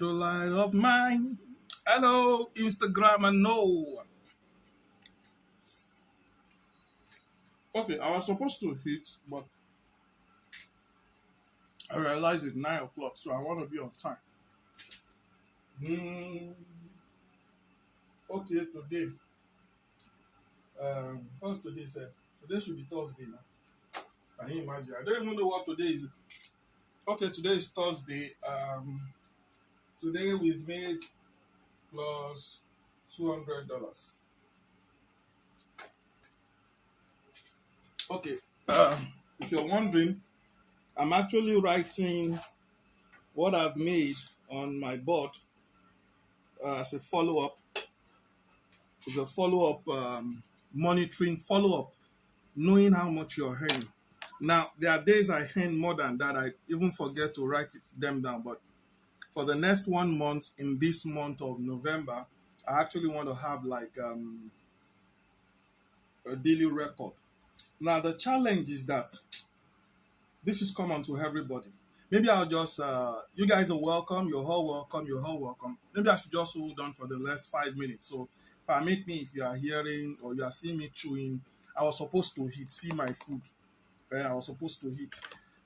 The light of mine. Hello, Instagram and no. Okay, I was supposed to hit, but I realized it's 9 o'clock, so I want to be on time. Hmm. Okay, today. What's today, sir? Today should be Thursday now. Can you imagine? I don't even know what today is. Okay, today is Thursday. Today we've made plus $200. Okay. If you're wondering, I'm actually writing what I've made on my board as a follow up. It's a follow up monitoring follow up, knowing how much you're earning. Now, there are days I earn more than that. I even forget to write them down. But for the next 1 month, in this month of November, I actually want to have like a daily record. Now, the challenge is that this is common to everybody. Maybe I'll just, you guys are welcome. You're all welcome. You're all welcome. Maybe I should just hold on for the last 5 minutes. So permit me if you are hearing or you are seeing me chewing. I was supposed to hit, see my food. I was supposed to hit.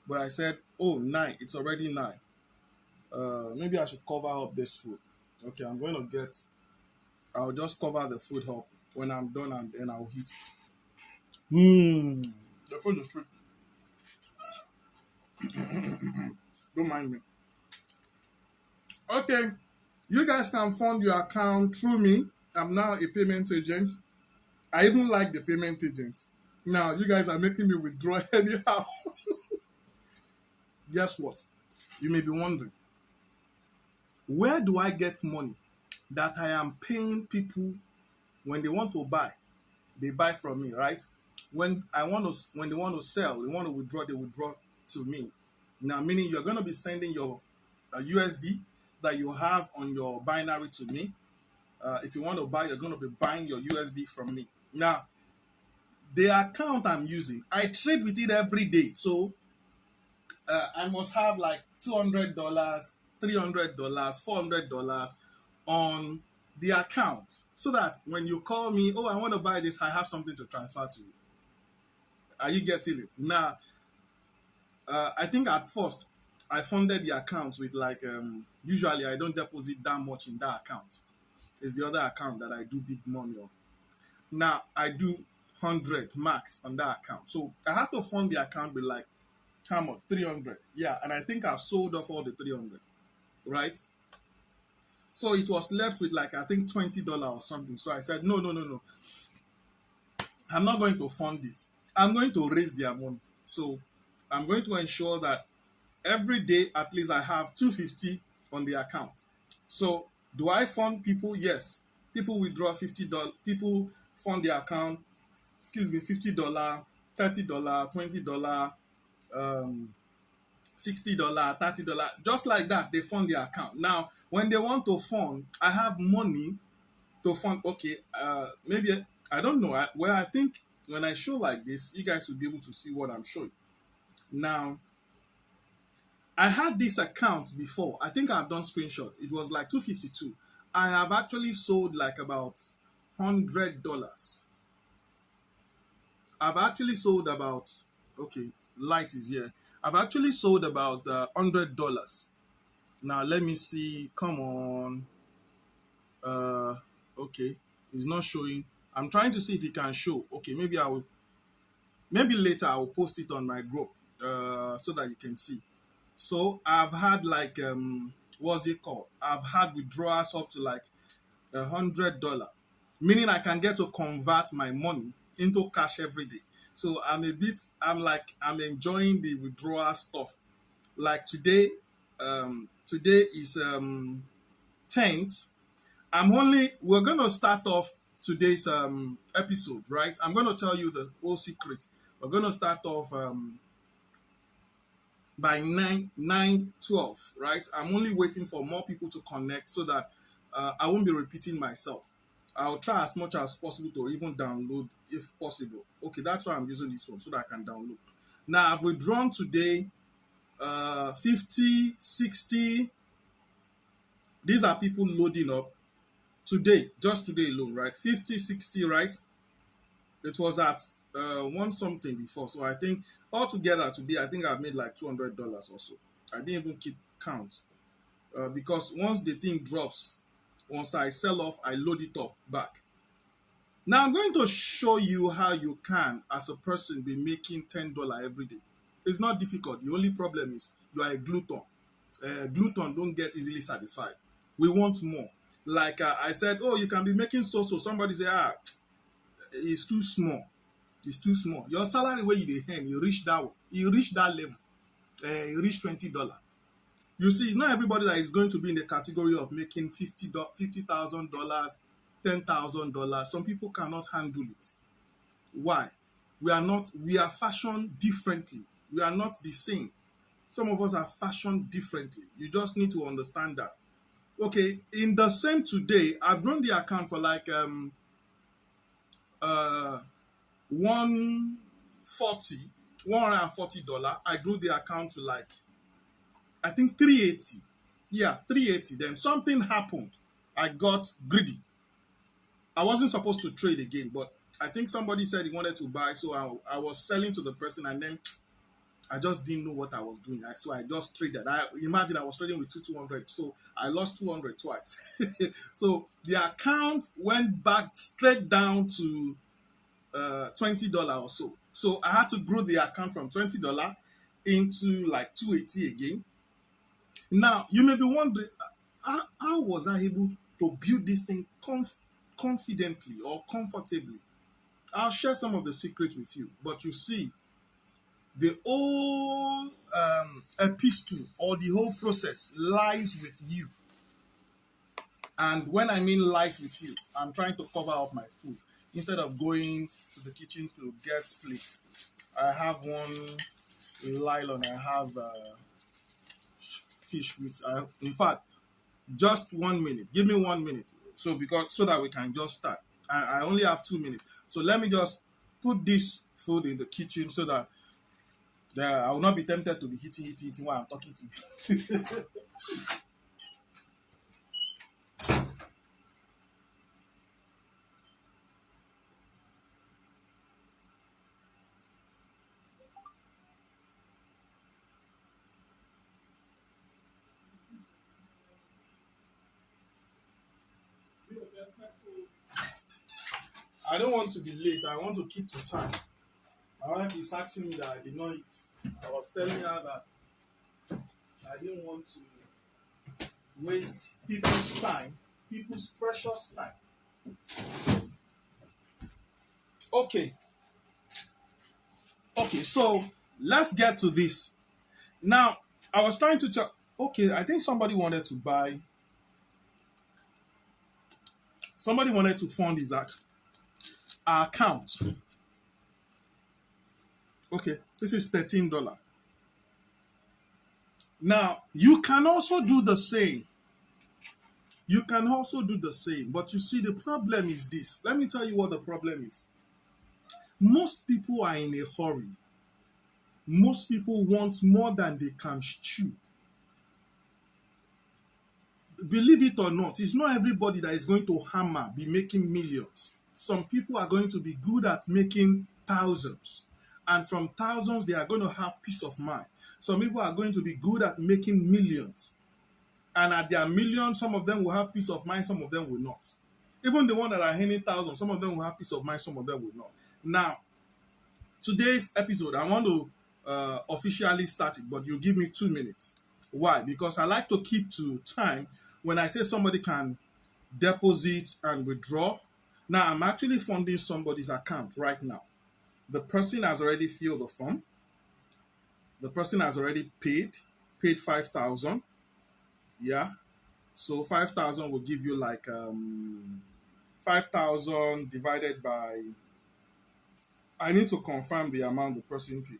But I said, oh, 9. It's already 9. Maybe I should cover up this food. Okay, I'll just cover the food up when I'm done and then I'll hit it. The food is sweet. Don't mind me. Okay, you guys can fund your account through me. I'm now a payment agent. I even like the payment agent. Now, you guys are making me withdraw anyhow. Guess what? You may be wondering, where do I get money that I am paying people when they want to buy? They buy from me, right? When they want to sell, they want to withdraw, they withdraw to me. Now, meaning you're going to be sending your USD that you have on your binary to me. If you want to buy, you're going to be buying your USD from me. Now, the account I'm using, I trade with it every day. So I must have like $200, $300, $400 on the account so that when you call me, oh, I want to buy this, I have something to transfer to you. Are you getting it? Now, I think at first I funded the account with like, usually I don't deposit that much in that account. It's the other account that I do big money on. Now, I do 100 max on that account. So I have to fund the account with like, how much? 300. Yeah, and I think I've sold off all the 300, right? So it was left with like, I think $20 or something. So I said, no, no, no, no. I'm not going to fund it. I'm going to raise their money. So I'm going to ensure that every day at least I have 250 on the account. So do I fund people? Yes. People withdraw $50. People fund the account, $50, $30, $20, $60, $30, just like that, they fund their account. Now, when they want to fund, I have money to fund. Okay, maybe I don't know. I think when I show like this, you guys will be able to see what I'm showing. Now, I had this account before. I think I've done screenshot. It was like 252. I have actually sold like about $100. I've actually sold about, okay, light is here. I've actually sold about $100. Now let me see. Come on. Uh, okay, it's not showing. I'm trying to see if it can show. Okay, maybe later I will post it on my group so that you can see. So I've had like what's it called? I've had withdrawals up to like $100, meaning I can get to convert my money into cash every day. So I'm enjoying the withdrawal stuff. Like today is 10th. We're gonna start off today's episode, right? I'm gonna tell you the whole secret. We're gonna start off by 9:12, right? I'm only waiting for more people to connect so that I won't be repeating myself. I'll try as much as possible to even download if possible. Okay, that's why I'm using this one so that I can download. Now I've withdrawn today 50, 60, These are people loading up today, just today alone, right? 50, 60, right? It was at one something before. So I think altogether today, I think I've made like $200 or so. I didn't even keep count because once the thing drops, once I sell off, I load it up back. Now I'm going to show you how you can, as a person, be making $10 every day. It's not difficult. The only problem is you are a glutton. Glutton don't get easily satisfied. We want more. Like I said, oh, you can be making so. Somebody say, it's too small. It's too small. Your salary where you dey earn, you reach that level. You reach $20. You see, it's not everybody that is going to be in the category of making $50,000, $10,000. Some people cannot handle it. Why? We are fashioned differently. We are not the same. Some of us are fashioned differently. You just need to understand that. Okay, in the same today, I've grown the account for like 140 $140. I grew the account to like, I think 380. Yeah, 380. Then something happened. I got greedy. I wasn't supposed to trade again, but I think somebody said he wanted to buy, so I was selling to the person, and then I just didn't know what I was doing. So I just traded. I imagine I was trading with 200, so I lost 200 twice. So the account went back straight down to $20 or so. So I had to grow the account from $20 into like 280 again. Now you may be wondering, how was I able to build this thing confidently or comfortably? I'll share some of the secrets with you. But you see, the whole epistle or the whole process lies with you. And when I mean lies with you, I'm trying to cover up my food. Instead of going to the kitchen to get plates, I have one nylon. I have fish with. In fact, just 1 minute. Give me 1 minute. So that we can just start. I only have 2 minutes. So let me just put this food in the kitchen so that I will not be tempted to be eating while I'm talking to you. I don't want to be late. I want to keep to time. My wife is asking me that I did not eat. I was telling her that I didn't want to waste people's time, people's precious time. Okay. Okay, so let's get to this. Now, I was trying to tell, okay, I think somebody wanted to fund his account. Okay, this is $13. Now, you can also do the same. You can also do the same. But you see, the problem is this. Let me tell you what the problem is. Most people are in a hurry. Most people want more than they can chew. Believe it or not, it's not everybody that is going to be making millions. Some people are going to be good at making thousands. And from thousands, they are going to have peace of mind. Some people are going to be good at making millions. And at their millions, some of them will have peace of mind, some of them will not. Even the one that are earning thousands, some of them will have peace of mind, some of them will not. Now, today's episode, I want to officially start it, but you give me 2 minutes. Why? Because I like to keep to time. When I say somebody can deposit and withdraw, now I'm actually funding somebody's account right now. The person has already filled the form. The person has already paid 5,000. Yeah. So 5,000 will give you like 5,000 divided by, I need to confirm the amount the person paid.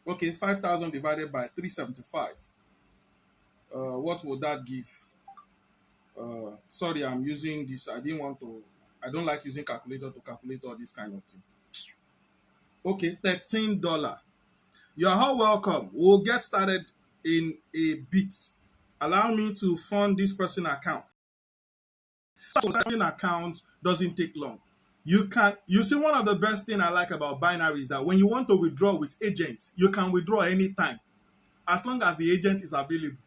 Okay, 5,000 divided by 375. What would that give? Sorry, I'm using this. I don't like using calculator to calculate all this kind of thing. Okay, $13. You're all welcome. We'll get started in a bit. Allow me to fund this person account. So funding account doesn't take long. You see, one of the best thing I like about binary is that when you want to withdraw with agent, you can withdraw anytime as long as the agent is available.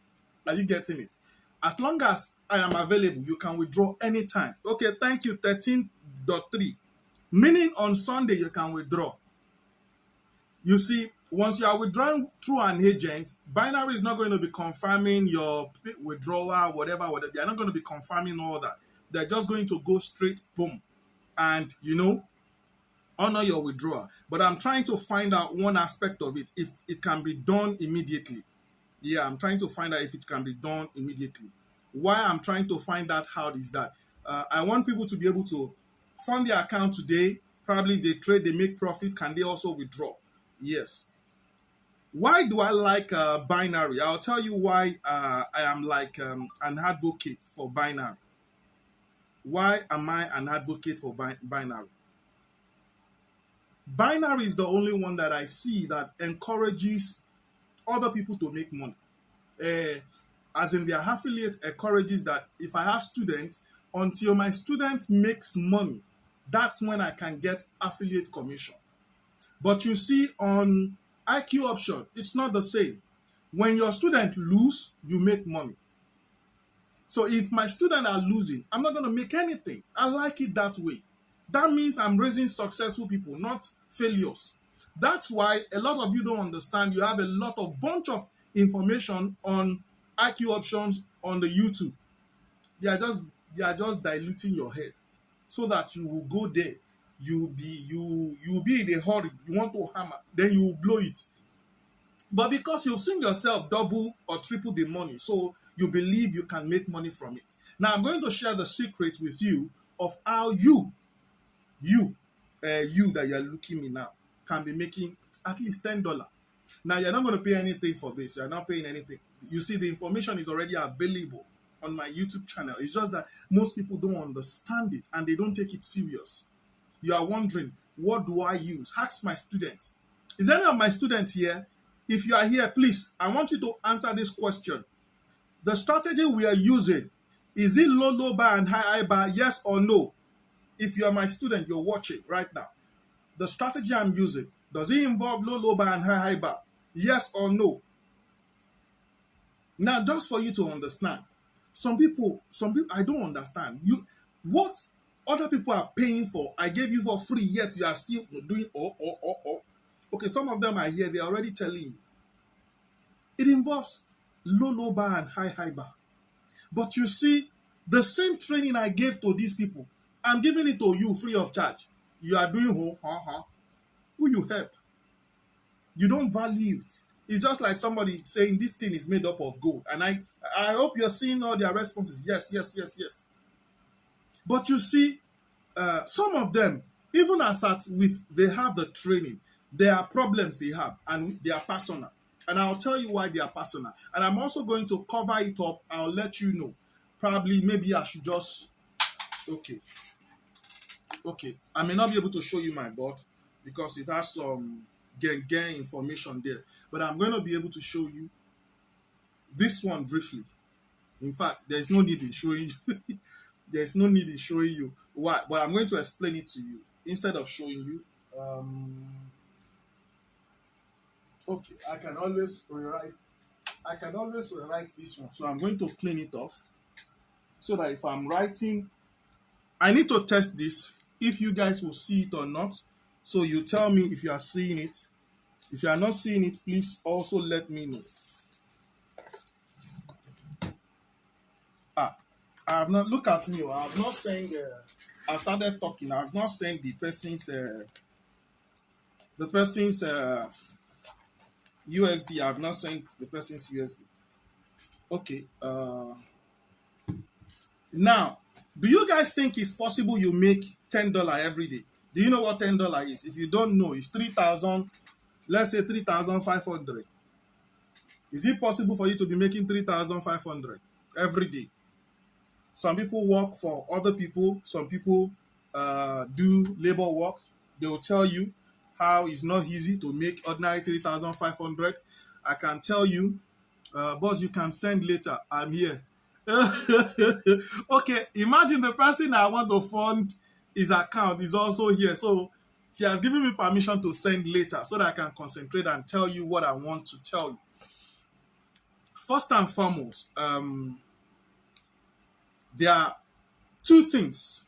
Are you getting it? As long as I am available, you can withdraw anytime. Okay, thank you. 13.3. Meaning on Sunday you can withdraw. You see, once you are withdrawing through an agent, binary is not going to be confirming your withdrawal, whatever. They're not going to be confirming all that. They're just going to go straight, boom, and honor your withdrawal. But I'm trying to find out one aspect of it, if it can be done immediately. Yeah, I'm trying to find out if it can be done immediately. Why I'm trying to find out how is that I want people to be able to fund their account today. Probably if they trade, they make profit. Can they also withdraw? Yes. Why do I like binary? I'll tell you why I am like an advocate for binary. Why am I an advocate for binary? Binary is the only one that I see that encourages other people to make money. As in their affiliate encourages that if I have students, until my student makes money, that's when I can get affiliate commission. But you see, on IQ option, it's not the same. When your student lose, you make money. So if my students are losing, I'm not going to make anything. I like it that way. That means I'm raising successful people, not failures. That's why a lot of you don't understand. You have a lot of bunch of information on IQ options on the YouTube. They are just diluting your head so that you will go there. You'll be in a hurry. You want to hammer, then you will blow it. But because you've seen yourself double or triple the money, so you believe you can make money from it. Now I'm going to share the secret with you of how you that you're looking me now can be making at least $10. Now you're not going to pay anything for this. You're not paying anything. You see, the information is already available on my YouTube channel. It's just that most people don't understand it and they don't take it serious. You are wondering, what do I use? Ask my students. Is any of my students here? If you are here, please, I want you to answer this question. The strategy we are using, is it low bar and high bar? Yes or no? If you are my student, you're watching right now. The strategy I'm using, does it involve low bar and high bar? Yes or no? Now, just for you to understand, some people, I don't understand. What other people are paying for, I gave you for free, yet you are still doing oh. Okay, some of them are here, they're already telling you. It involves low bar and high bar. But you see, the same training I gave to these people, I'm giving it to you free of charge. You are doing who you help. You don't value it. It's just like somebody saying this thing is made up of gold. And I hope you're seeing all their responses. Yes. But you see, some of them, even as at with they have the training, there are problems they have and they are personal. And I'll tell you why they are personal. And I'm also going to cover it up. I'll let you know. Probably, maybe I should just... Okay. I may not be able to show you my board because it has some gang information there. But I'm going to be able to show you this one briefly. In fact, there's no need in showing you. There's no need in showing you why. But I'm going to explain it to you instead of showing you. Okay, I can always rewrite this one. So I'm going to clean it off so that if I'm writing, I need to test this if you guys will see it or not. So you tell me if you are seeing it. If you are not seeing it, please also let me know. I have not, look at me. I have not sent. I've started talking. I have not sent the person's USD. I have not sent the person's USD. Okay. Now, do you guys think it's possible you make $10 every day? Do you know what $10 is? If you don't know, it's 3,000. Let's say 3,500. Is it possible for you to be making 3,500 every day? Some people work for other people. Some people do labor work. They will tell you how it's not easy to make ordinary 3,500. I can tell you Boss, you can send later. I'm here. Okay, imagine the person I want to fund his account is also here. So she has given me permission to send later so that I can concentrate and tell you what I want to tell you. First and foremost, there are two things.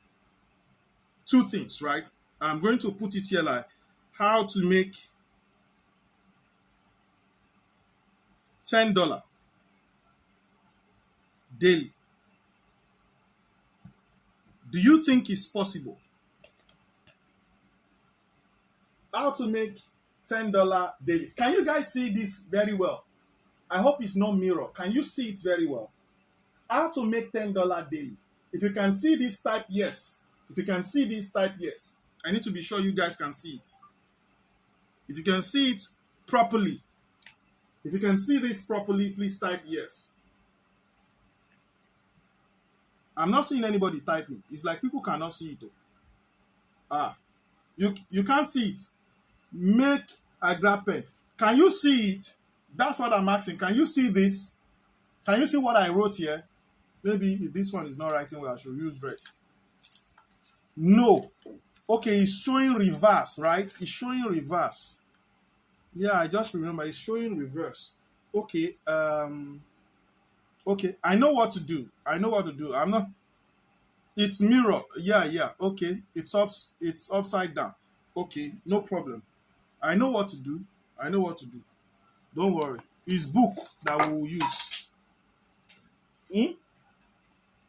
Two things, right? I'm going to put it here like how to make $10 daily. Do you think it's possible? How to make $10 daily. Can you guys see this very well? I hope it's not mirror. Can you see it very well? How to make $10 daily. If you can see this, type yes. If you can see this, type yes. I need to be sure you guys can see it. If you can see it properly, if you can see this properly, please type yes. I'm not seeing anybody typing. It's like people cannot see it. You can't see it. Make a grab pen. Can you see it? That's what I'm asking. Can you see this? Can you see what I wrote here? Maybe if this one is not writing well, I should use red. No. Okay, it's showing reverse, right? It's showing reverse. Yeah, I just remember it's showing reverse. Okay, okay, I know what to do. I know what to do. I'm not. It's mirror. Yeah. Okay, it's upside down. Okay, no problem. I know what to do. I know what to do. Don't worry. It's book that we will use.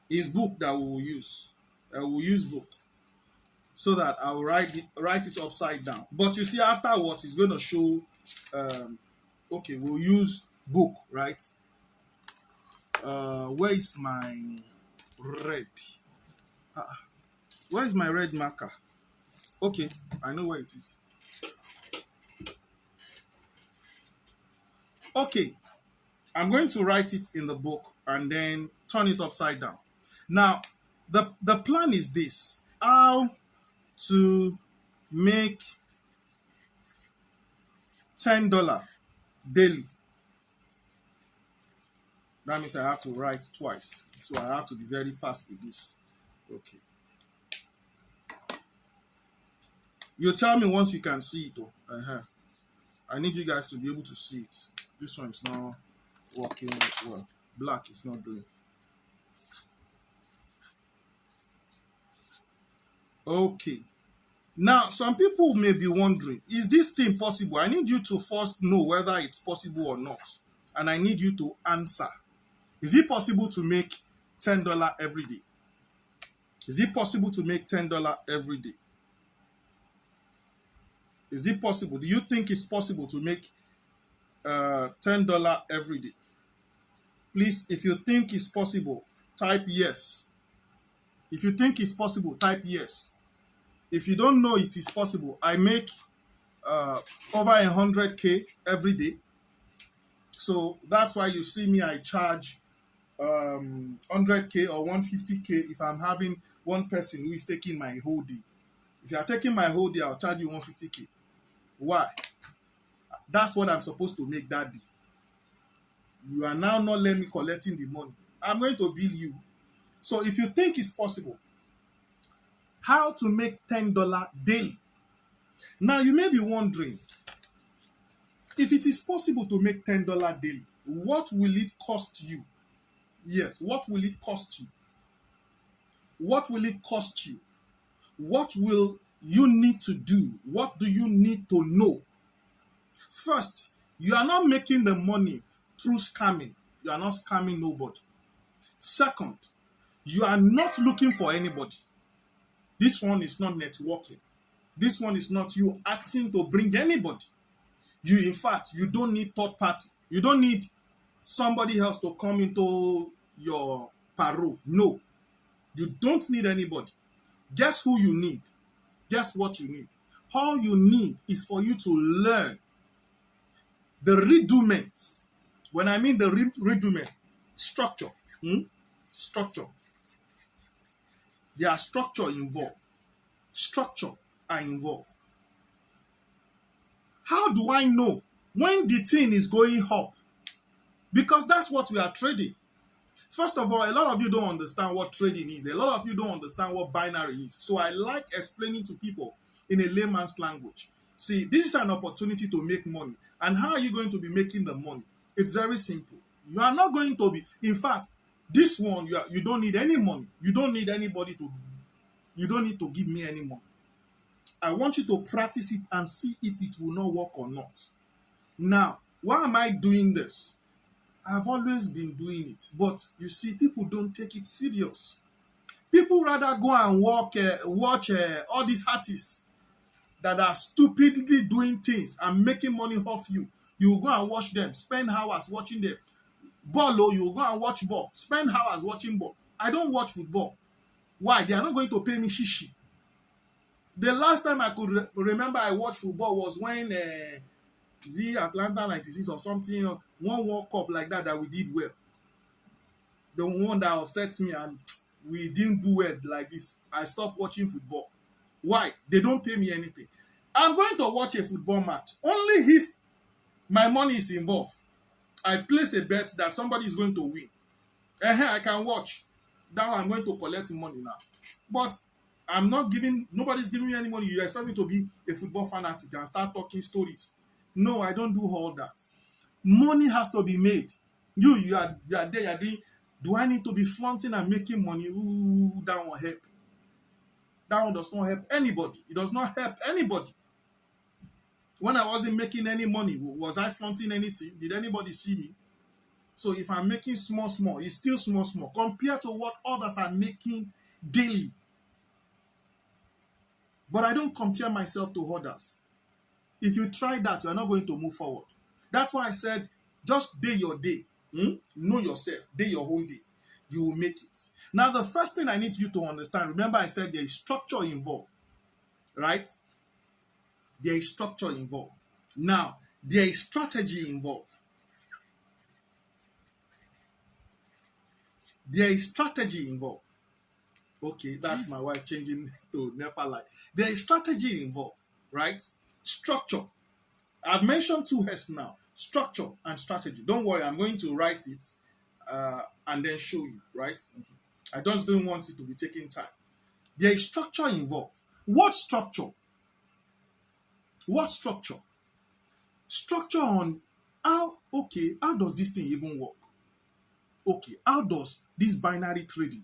It's book that we will use. We'll use book so that I'll write it upside down. But you see, afterwards, it's going to show. Okay, we'll use book, right? Where is my red? Where is my red marker? Okay, I know where it is. Okay, I'm going to write it in the book and then turn it upside down. Now, the plan is this: how to make $10 daily. That means I have to write twice. So I have to be very fast with this. Okay. You tell me once you can see it. I need you guys to be able to see it. This one is not working well. Black is not doing. Okay. Now, some people may be wondering, is this thing possible? I need you to first know whether it's possible or not. And I need you to answer. Is it possible to make $10 every day? Is it possible to make $10 every day? Is it possible? Do you think it's possible to make $10 every day? Please, if you think it's possible, type yes. If you think it's possible, type yes. If you don't know it is possible, I make over 100K every day. So that's why you see me, I charge 100K or 150K if I'm having one person who is taking my whole day. If you are taking my whole day, I'll charge you 150K. Why? That's what I'm supposed to make that day. You are now not letting me collecting the money. I'm going to bill you. So if you think it's possible, how to make $10 daily? Now you may be wondering, if it is possible to make $10 daily, what will it cost you? Yes, what will it cost you? What will it cost you? What will you need to do? What do you need to know? First, you are not making the money through scamming. You are not scamming nobody. Second, you are not looking for anybody. This one is not networking. This one is not you asking to bring anybody. In fact, you don't need third party. You don't need somebody else to come into your paro. No, you don't need anybody. Guess who you need? Guess what you need? All you need is for you to learn the rudiments. When I mean the rudiment, structure. Structure. There are structure involved. Structure are involved. How do I know when the thing is going up? Because that's what we are trading. First of all, a lot of you don't understand what trading is. A lot of you don't understand what binary is. So I like explaining to people in a layman's language. See, this is an opportunity to make money. And how are you going to be making the money? It's very simple. You are not going to be, in fact, this one, you don't need any money. You don't need anybody to, you don't need to give me any money. I want you to practice it and see if it will not work or not. Now, why am I doing this? I've always been doing it, but you see, people don't take it serious. People rather go and watch all these artists that are stupidly doing things and making money off you. You go and watch them, spend hours watching them. Ball, oh, you go and watch ball, spend hours watching ball. I don't watch football. Why? They are not going to pay me shishi. The last time I could remember I watched football was when the Atlanta 96 or something, one World Cup like that we did well. The one that upsets me and we didn't do well like this. I stopped watching football. Why? They don't pay me anything. I'm going to watch a football match only if my money is involved. I place a bet that somebody is going to win. I can watch. Now I'm going to collect money now. But I'm not giving, nobody's giving me any money. You expect me to be a football fanatic and start talking stories. No, I don't do all that. Money has to be made. You are there, you are doing, do I need to be flaunting and making money? Ooh, that won't help. That one does not help anybody. It does not help anybody. When I wasn't making any money, was I flaunting anything? Did anybody see me? So if I'm making small, it's still small compared to what others are making daily. But I don't compare myself to others. If you try that, you are not going to move forward. That's why I said, just day your day. Know yourself. Day your own day. You will make it. Now, the first thing I need you to understand, remember I said there is structure involved. Right? There is structure involved. Now, there is strategy involved. There is strategy involved. Okay, that's my wife changing to NEPA light. There is strategy involved, right? Structure. I've mentioned two S now. Structure and strategy. Don't worry, I'm going to write it and then show you, right? I just don't want it to be taking time. There is structure involved. What structure? What structure? Structure on how does this thing even work? Okay, how does this binary trading,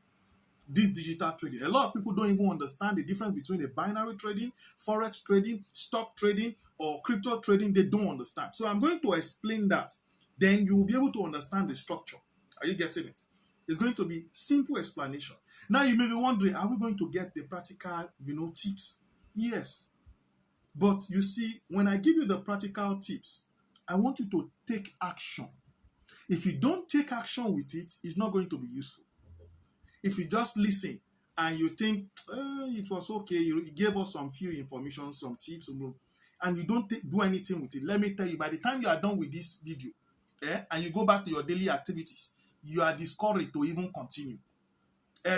this digital trading, a lot of people don't even understand the difference between a binary trading, forex trading, stock trading, or crypto trading. They don't understand. So I'm going to explain that. Then you will be able to understand the structure. Are you getting it? It's going to be simple explanation. Now you may be wondering, are we going to get the practical, tips? Yes. But you see, when I give you the practical tips, I want you to take action. If you don't take action with it, it's not going to be useful. If you just listen and you think it was okay, you gave us some few information, some tips, and you don't do anything with it, let me tell you, by the time you are done with this video, and you go back to your daily activities, you are discouraged to even continue.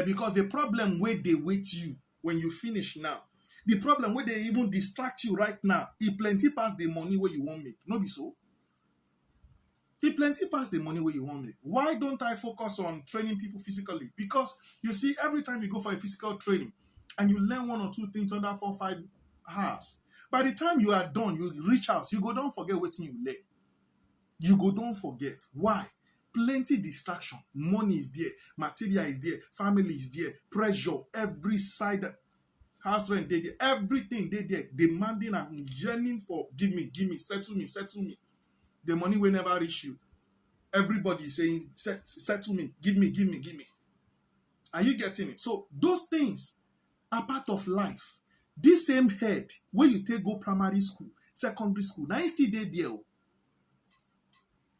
Because the problem where they wait you when you finish now, the problem where they even distract you right now, it plenty past the money where you won't make. No be so? It plenty past the money where you want make. Why don't I focus on training people physically? Because you see, every time you go for a physical training and you learn one or two things under 4-5 hours, by the time you are done, you reach out, you go don't forget what you learn. You go don't forget. Why? Plenty distraction. Money is there, material is there, family is there, pressure, every side, house rent, they there, everything they there, demanding and yearning for give me, settle me. The money will never reach you. Everybody is saying, settle me, give me. Are you getting it? So those things are part of life. This same head, where you take go primary school, secondary school, now still dey there.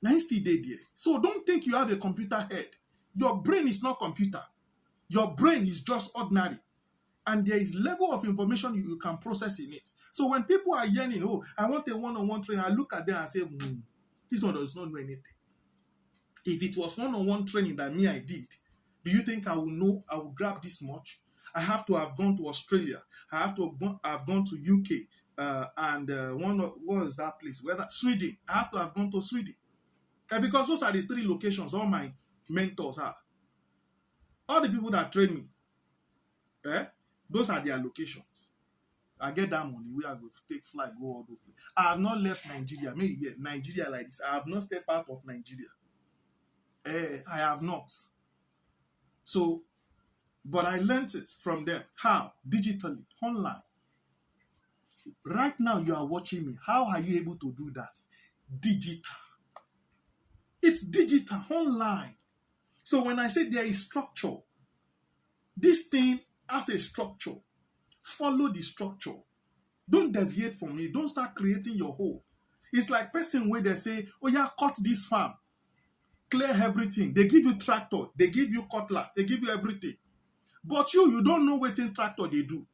Now still dey there. So don't think you have a computer head. Your brain is not computer. Your brain is just ordinary. And there is level of information you can process in it. So when people are yearning, I want a one-on-one training, I look at them and say, this one does not know anything. If it was one-on-one training that I did, do you think I will grab this much? I have to have gone to Australia. I have to have gone to UK and what is that place? Sweden. I have to have gone to Sweden. Because those are the three locations all my mentors are. All the people that train me, those are their locations. I get that money, we are going to take flight, go all those places. I have not left Nigeria. Maybe yeah, Nigeria like this. I have not stepped out of Nigeria. I have not. So, but I learned it from them. How? Digitally, online. Right now, you are watching me. How are you able to do that? Digital. It's digital, online. So when I say there is structure, this thing has a structure. Follow the structure. Don't deviate from it. Don't start creating your hole. It's like person where they say, oh yeah, cut this farm. Clear everything. They give you tractor. They give you cutlass. They give you everything. But you don't know what in tractor they do.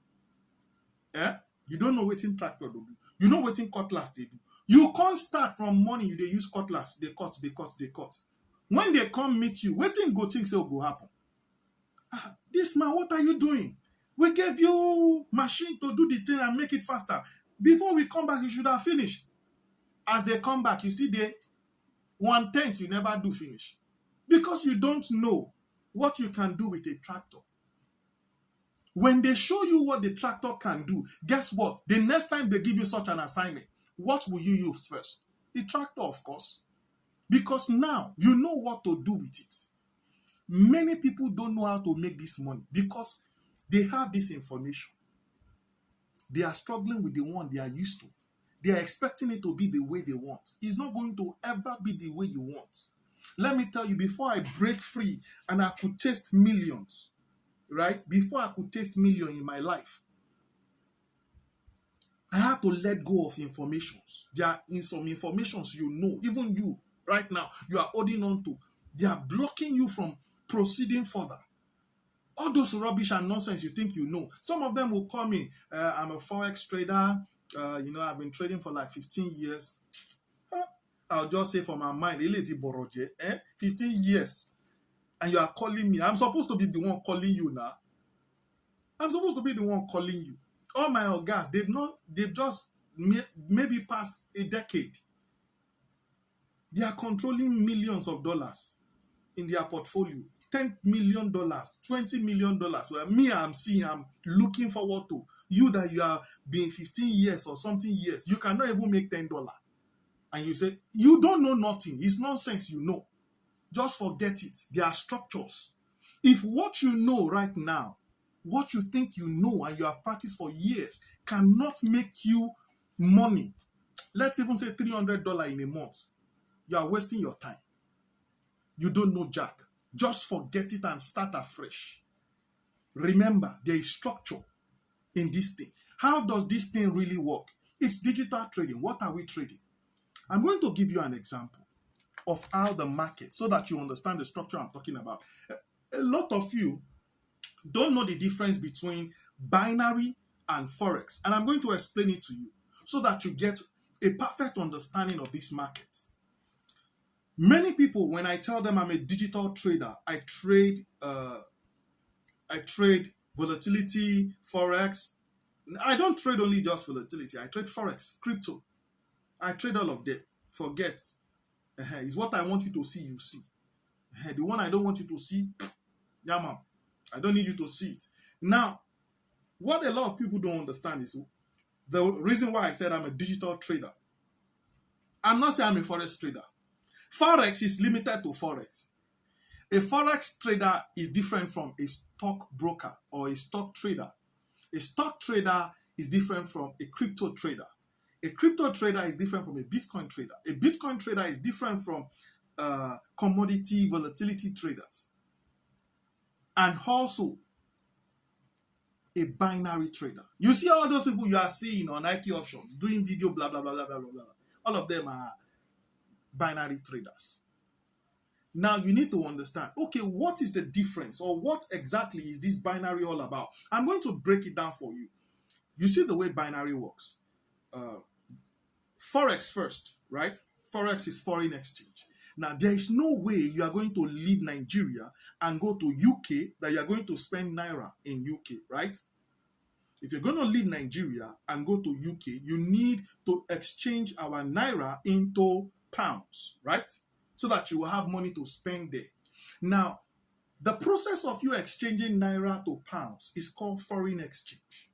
You don't know what in tractor they do. You know what in cutlass they do. You can't start from morning, they use cutlass. They cut, they cut, they cut. When they come meet you, waiting go think say go happen. This man, what are you doing? We gave you machine to do the thing and make it faster. Before we come back, you should have finished. As they come back, you see they 1/10 you never do finish. Because you don't know what you can do with a tractor. When they show you what the tractor can do, guess what? The next time they give you such an assignment, what will you use first? The tractor, of course. Because now you know what to do with it. Many people don't know how to make this money because they have this information. They are struggling with the one they are used to. They are expecting it to be the way they want. It's not going to ever be the way you want. Let me tell you, before I break free and I could taste millions, right? Before I could taste millions in my life, I had to let go of informations. There are some informations you know, even you right now, you are holding on to. They are blocking you from proceeding further. All those rubbish and nonsense you think you know. Some of them will call me, I'm a Forex trader. I've been trading for like 15 years. I'll just say from my mind, 15 years. And you are calling me. I'm supposed to be the one calling you now. I'm supposed to be the one calling you. All my ogas, they've just maybe past a decade. They are controlling millions of dollars in their portfolio. $10 million, $20 million. Well, me, I'm looking forward to. You that you have been 15 years or something years, you cannot even make $10. And you say, you don't know nothing. It's nonsense, you know. Just forget it. There are structures. If what you know right now, what you think you know and you have practiced for years cannot make you money, let's even say $300 in a month, you are wasting your time. You don't know jack. Just forget it and start afresh. Remember, there is structure in this thing. How does this thing really work? It's digital trading. What are we trading? I'm going to give you an example of how the market, so that you understand the structure I'm talking about. A lot of you don't know the difference between binary and Forex. And I'm going to explain it to you so that you get a perfect understanding of this market. Many people, when I tell them I'm a digital trader, I trade volatility, Forex. I don't trade only just volatility. I trade Forex, crypto. I trade all of them. Forget. It's what I want you to see, you see. The one I don't want you to see, yeah, man. I don't need you to see it. Now, what a lot of people don't understand is the reason why I said I'm a digital trader. I'm not saying I'm a Forex trader. Forex is limited to Forex. A Forex trader is different from a stock broker or a stock trader. A stock trader is different from a crypto trader. A crypto trader is different from a Bitcoin trader. A Bitcoin trader is different from commodity volatility traders. And also a binary trader. You see all those people you are seeing on Nike options doing video, blah, blah, blah, blah, blah, blah. All of them are binary traders. Now you need to understand, okay, what is the difference or what exactly is this binary all about? I'm going to break it down for you. You see the way binary works. Forex first, right? Forex is foreign exchange. Now, there is no way you are going to leave Nigeria and go to UK that you are going to spend Naira in UK, right? If you're going to leave Nigeria and go to UK, you need to exchange our Naira into pounds, right? so that you will have money to spend there. Now, the process of you exchanging naira to pounds is called foreign exchange.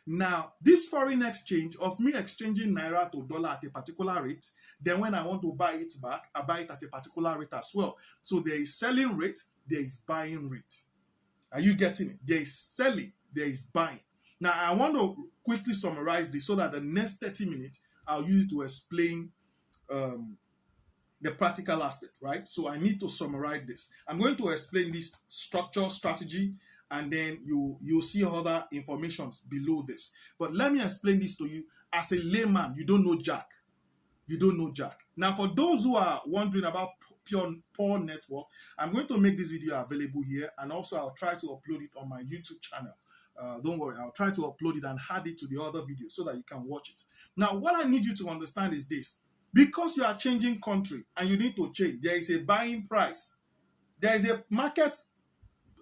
Now, this foreign exchange of me exchanging naira to dollar at a particular rate, then when I want to buy it back, I buy it at a particular rate as well. So there is selling rate, there is buying rate. Are you getting it? There is selling, there is buying. Now, I want to quickly summarize this so that the next 30 minutes, I'll use it to explain the practical aspect, right? So I need to summarize this. I'm going to explain this structure, strategy, and then you'll see other information below this. But let me explain this to you. As a layman, you don't know jack. You don't know jack. Now, for those who are wondering about Poor Network, I'm going to make this video available here, and also I'll try to upload it on my YouTube channel. Don't worry, I'll try to upload it and add it to the other videos so that you can watch it. Now, what I need you to understand is this. Because you are changing country and you need to change, there is a buying price. There is a market.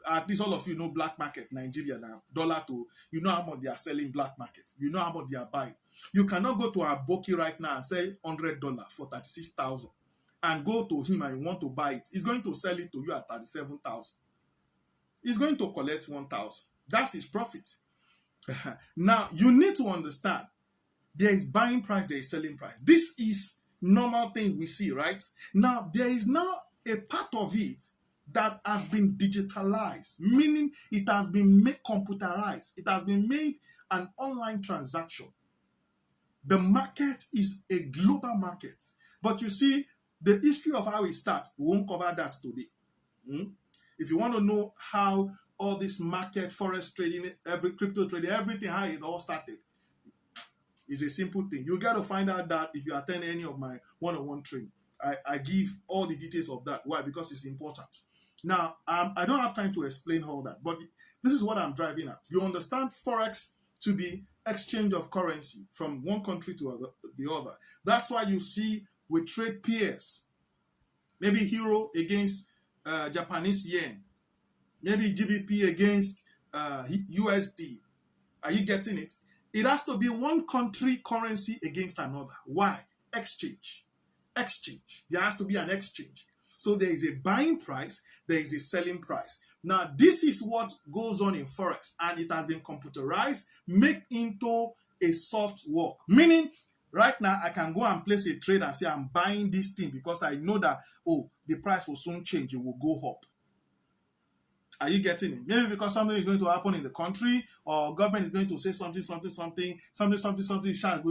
At least all of you know black market, Nigeria now, dollar to, you know how much they are selling black market. You know how much they are buying. You cannot go to a Aboki right now and say $100 for 36,000 and go to him and you want to buy it. He's going to sell it to you at 37,000. He's going to collect 1,000. That's his profit. Now, you need to understand there is buying price, there is selling price. This is normal thing we see, right? Now, there is now a part of it that has been digitalized, meaning it has been made computerized. It has been made an online transaction. The market is a global market. But you see, the history of how it starts, we won't cover that today. If you want to know how all this market, forex trading, every crypto trading, everything, how it all started, is a simple thing. You got to find out that if you attend any of my one-on-one training. I give all the details of that. Why? Because it's important. Now, I don't have time to explain all that, but this is what I'm driving at. You understand forex to be exchange of currency from one country to the other. That's why you see we trade pairs. Maybe euro against Japanese yen. Maybe GBP against USD. Are you getting it? It has to be one country currency against another. Why? Exchange. Exchange. There has to be an exchange. So there is a buying price, there is a selling price. Now, this is what goes on in Forex, and it has been computerized, made into a soft work. Meaning, right now, I can go and place a trade and say, I'm buying this thing because I know that, oh, the price will soon change, it will go up. Are you getting it? Maybe because something is going to happen in the country, or government is going to say something is going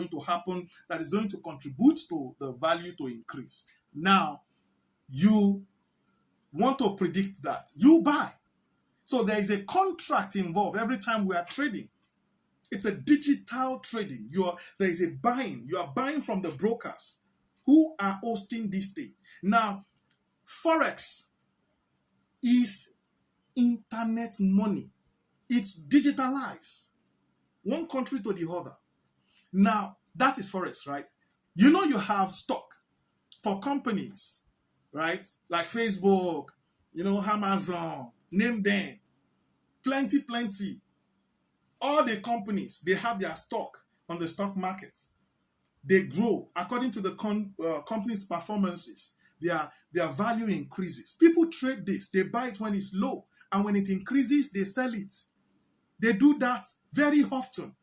to happen that is going to contribute to the value to increase. Now, you want to predict that. You buy. So there is a contract involved every time we are trading. It's a digital trading. There is a buying. You are buying from the brokers who are hosting this thing. Now, Forex is internet money. It's digitalized. One country to the other. Now, that is Forex, right? You know you have stock for companies, right? Like Facebook, Amazon, name them. Plenty. All the companies, they have their stock on the stock market. They grow according to the company's performances. Their value increases. People trade this. They buy it when it's low. And when it increases, they sell it. They do that very often.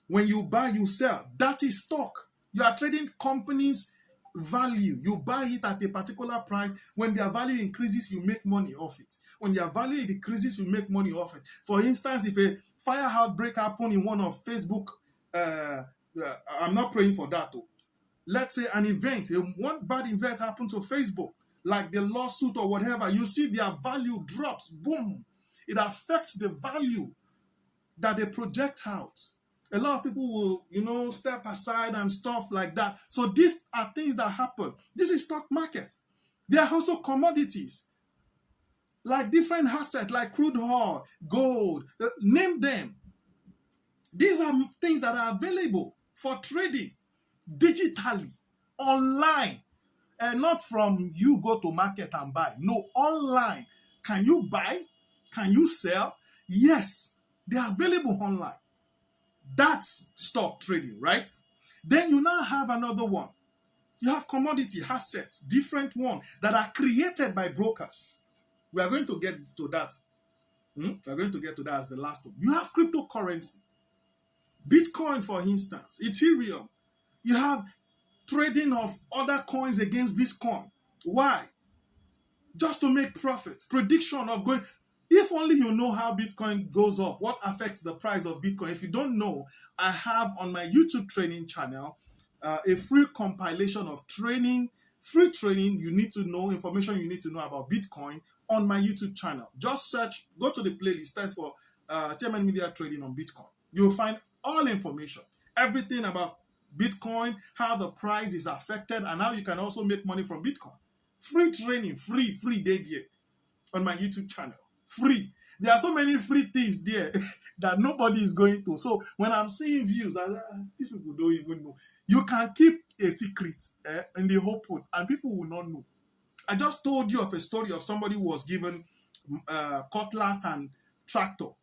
When you buy, you sell. That is stock. You are trading companies' value. You buy it at a particular price. When their value increases, you make money off it. When their value decreases, you make money off it. For instance, if a fire outbreak happened in one of Facebook, I'm not praying for that though. Let's say an event, one bad event happened to Facebook, like the lawsuit or whatever, you see their value drops, boom. It affects the value that they project out. A lot of people will, step aside and stuff like that. So these are things that happen. This is stock market. There are also commodities, like different assets, like crude oil, gold, name them. These are things that are available for trading digitally, online, and not from you go to market and buy. No, online. Can you buy? Can you sell? Yes, they are available online. That's stock trading, right? Then you now have another one. You have commodity assets, different ones that are created by brokers. We are going to get to that. We are going to get to that as the last one. You have cryptocurrency, Bitcoin, for instance, Ethereum. You have trading of other coins against Bitcoin. Why? Just to make profits. Prediction of going. If only you know how Bitcoin goes up, what affects the price of Bitcoin. If you don't know, I have on my YouTube training channel a free compilation of training, free training you need to know, information you need to know about Bitcoin on my YouTube channel. Just search, go to the playlist, search for TMNmedia trading on Bitcoin. You'll find all information, everything about Bitcoin, how the price is affected, and how you can also make money from Bitcoin. Free training, free day there on my YouTube channel. Free. There are so many free things there that nobody is going to. So when I'm seeing views, these people don't even know. You can keep a secret in the open and people will not know. I just told you of a story of somebody who was given cutlass and tractor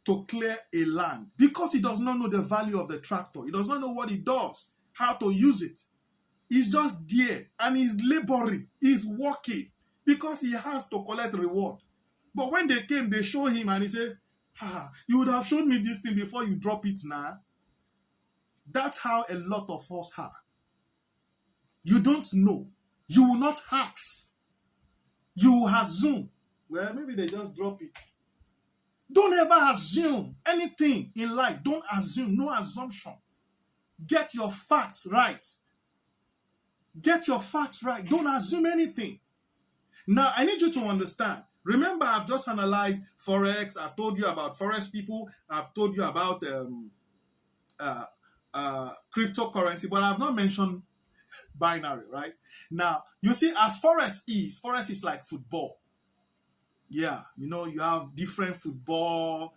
to clear a land because he does not know the value of the tractor. He does not know what it does, how to use it. He's just there and he's laboring, he's working because he has to collect reward. But when they came, they show him and he said, you would have shown me this thing before you drop it now. That's how a lot of us are. You don't know. You will not ask. You will assume. Well, maybe they just drop it. Don't ever assume anything in life. Don't assume. No assumption. Get your facts right. Get your facts right. Don't assume anything. Now, I need you to understand. Remember, I've just analyzed Forex. I've told you about Forex people. I've told you about cryptocurrency, but I've not mentioned binary, right? Now, you see, as Forex is like football. Yeah, you know, you have different football,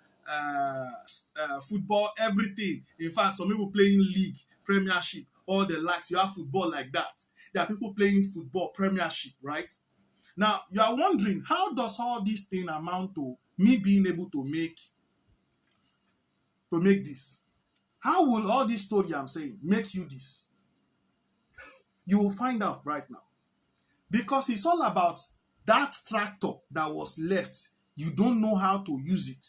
everything. In fact, some people playing league, premiership, all the likes. You have football like that. There are people playing football, premiership, right? Now, you are wondering, how does all this thing amount to me being able to make this? How will all this story I'm saying make you this? You will find out right now. Because it's all about that tractor that was left. You don't know how to use it.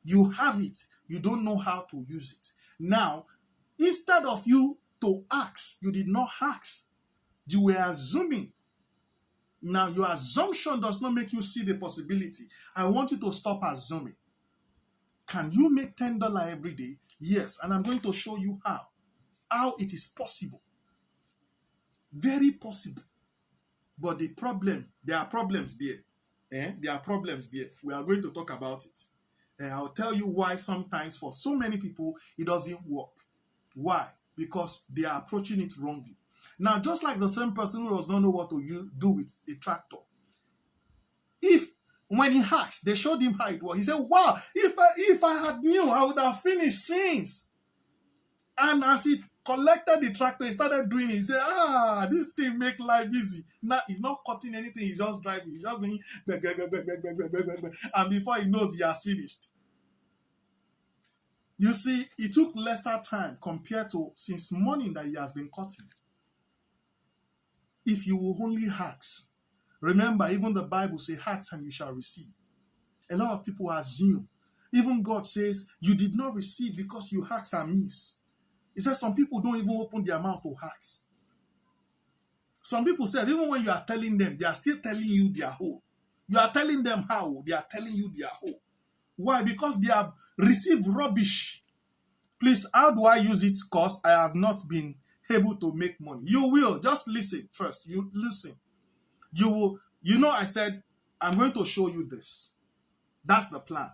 You have it. You don't know how to use it. Now, instead of you to ask, you did not ask. You were assuming. Now, your assumption does not make you see the possibility. I want you to stop assuming. Can you make $10 every day? Yes, and I'm going to show you how. How it is possible. Very possible. But the problem, there are problems there. There are problems there. We are going to talk about it. And I'll tell you why sometimes for so many people, it doesn't work. Why? Because they are approaching it wrongly. Now, just like the same person who does not know what to do with a tractor. When he asked, they showed him how it was. He said, wow, if I had knew, I would have finished since. And as he collected the tractor, he started doing it. He said, this thing make life easy. Now, he's not cutting anything. He's just driving. He's just doing, and before he knows, he has finished. You see, it took lesser time compared to since morning that he has been cutting. If you will only ask. Remember, even the Bible says, ask and you shall receive. A lot of people assume. Even God says, you did not receive because you asked amiss. He says some people don't even open their mouth to ask. Some people say, even when you are telling them, they are still telling you their whole. You are telling them how, they are telling you their whole. Why? Because they have received rubbish. Please, how do I use it? Because I have not been able to make money. You will. Just listen first. You listen. You will. You know, I said, I'm going to show you this. That's the plan.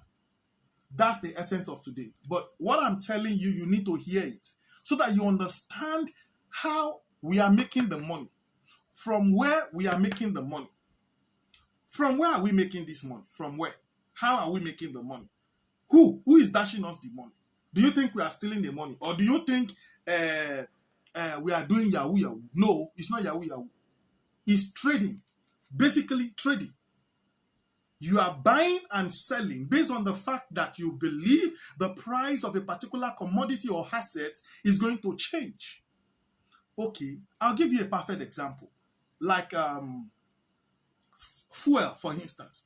That's the essence of today. But what I'm telling you, you need to hear it so that you understand how we are making the money. From where we are making the money. From where are we making this money? From where? How are we making the money? Who is dashing us the money? Do you think we are stealing the money? Or do you think we are doing Yahoo Yahoo? No, it's not Yahoo Yahoo. It's trading. Basically trading. You are buying and selling based on the fact that you believe the price of a particular commodity or asset is going to change. Okay, I'll give you a perfect example. Like fuel, for instance.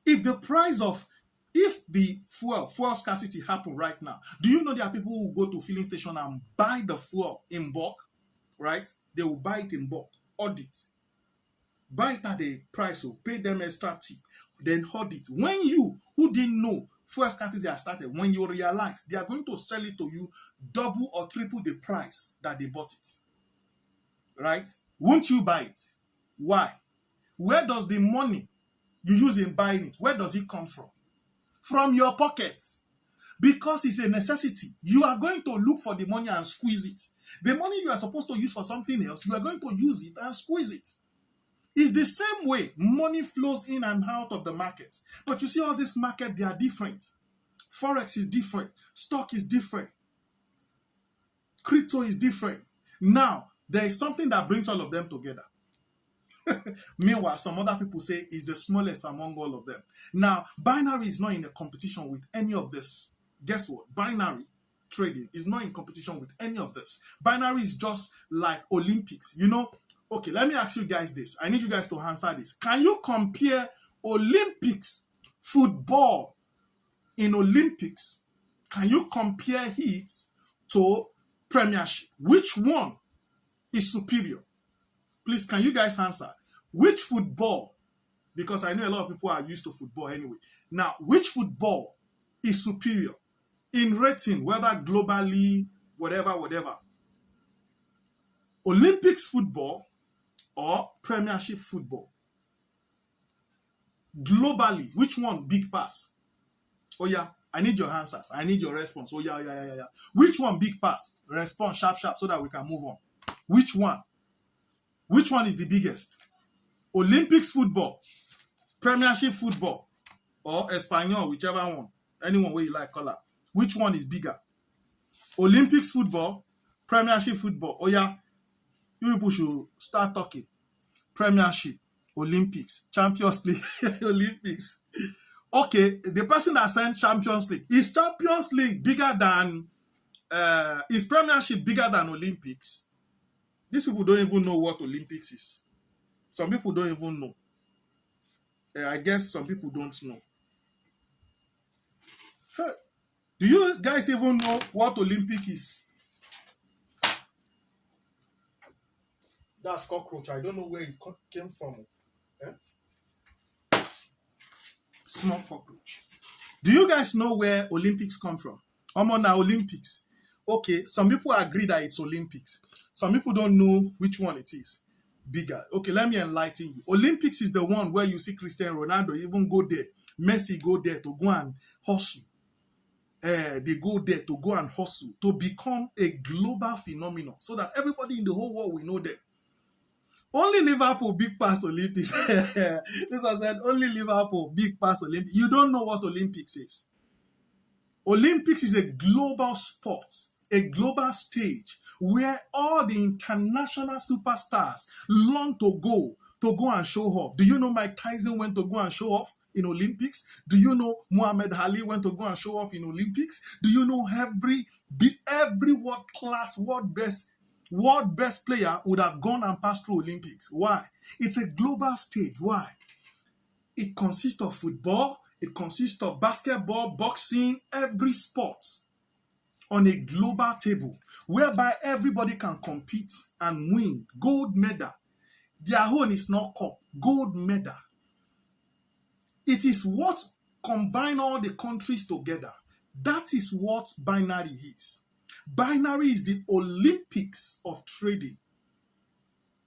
If the price of if the fuel scarcity happen right now, do you know there are people who go to filling station and buy the fuel in bulk, right? They will buy it in bulk, audit, buy it at a price, so pay them extra tip, then audit. When you who didn't know fuel scarcity has started, when you realize they are going to sell it to you double or triple the price that they bought it, right? Won't you buy it? Why? Where does the money you use in buying it, where does it come from? From your pocket. Because it's a necessity. You are going to look for the money and squeeze it. The money you are supposed to use for something else, you are going to use it and squeeze it. It's the same way money flows in and out of the market. But you see all this market, they are different. Forex is different. Stock is different. Crypto is different. Now, there is something that brings all of them together. Meanwhile, some other people say it's the smallest among all of them. Now, binary is not in a competition with any of this. Guess what? Binary trading is not in competition with any of this. Binary is just like Olympics. You know, okay, let me ask you guys this. I need you guys to answer this. Can you compare Olympics football in Olympics? Can you compare it to Premiership? Which one is superior? Please, can you guys answer? Which football, because I know a lot of people are used to football anyway. Now, which football is superior in rating, whether globally, whatever? Olympics football or Premiership football? Globally, which one big pass? Oh yeah, I need your answers. I need your response. Oh yeah. Which one big pass? Response sharp so that we can move on. Which one? Which one is the biggest? Olympics football, Premiership football, or Espanol, whichever one. Anyone where you like color. Which one is bigger? Olympics football, Premiership football. Oh yeah, you people should start talking. Premiership, Olympics, Champions League, Olympics. Okay, the person that sent Champions League, is Champions League bigger than, is Premiership bigger than Olympics? These people don't even know what Olympics is. Some people don't even know. I guess some people don't know. Hey, do you guys even know what Olympic is? That's cockroach. I don't know where it came from. Eh? Small cockroach. Do you guys know where Olympics come from? Now Olympics. Okay, some people agree that it's Olympics. Some people don't know which one it is. Bigger. Okay, let me enlighten you. Olympics is the one where you see Cristiano Ronaldo even go there. Messi go there to go and hustle. They go there to go and hustle to become a global phenomenon so that everybody in the whole world will know them. Only Liverpool big pass Olympics. This was said, only Liverpool big pass Olympics. You don't know what Olympics is. Olympics is a global sport, a global stage where all the international superstars long to go and show off. Do you know Mike Tyson went to go and show off in Olympics? Do you know Muhammad Ali went to go and show off in Olympics? Do you know every world class, world best player would have gone and passed through Olympics? Why? It's a global stage. Why? It consists of football, it consists of basketball, boxing, every sport on a global table whereby everybody can compete and win gold medal. Their own is not cup, gold medal. It is what combine all the countries together. That is what binary is. Binary is the Olympics of trading.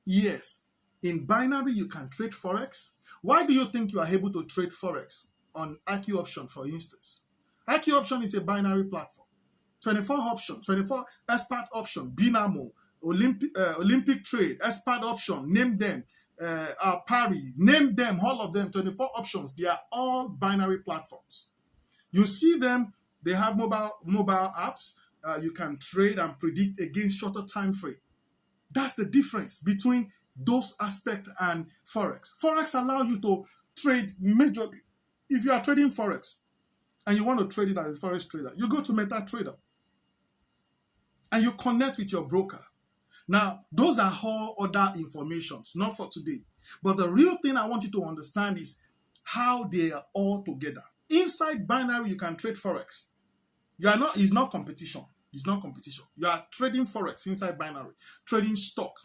Yes, in binary you can trade Forex. Why do you think you are able to trade Forex on IQ option, for instance? IQ option is a binary platform. 24 option, 24 expert option, Binamo, Olympic trade, expert option, name them, Pari, name them, all of them, 24 options. They are all binary platforms. You see them, they have mobile apps. You can trade and predict against shorter time frame. That's the difference between those aspects and Forex. Forex allows you to trade majorly. If you are trading Forex and you want to trade it as a Forex trader, you go to MetaTrader and you connect with your broker. Now, those are all other informations, not for today. But the real thing I want you to understand is how they are all together. Inside binary, you can trade forex. You are not. It's not competition. It's not competition. You are trading forex inside binary, trading stock.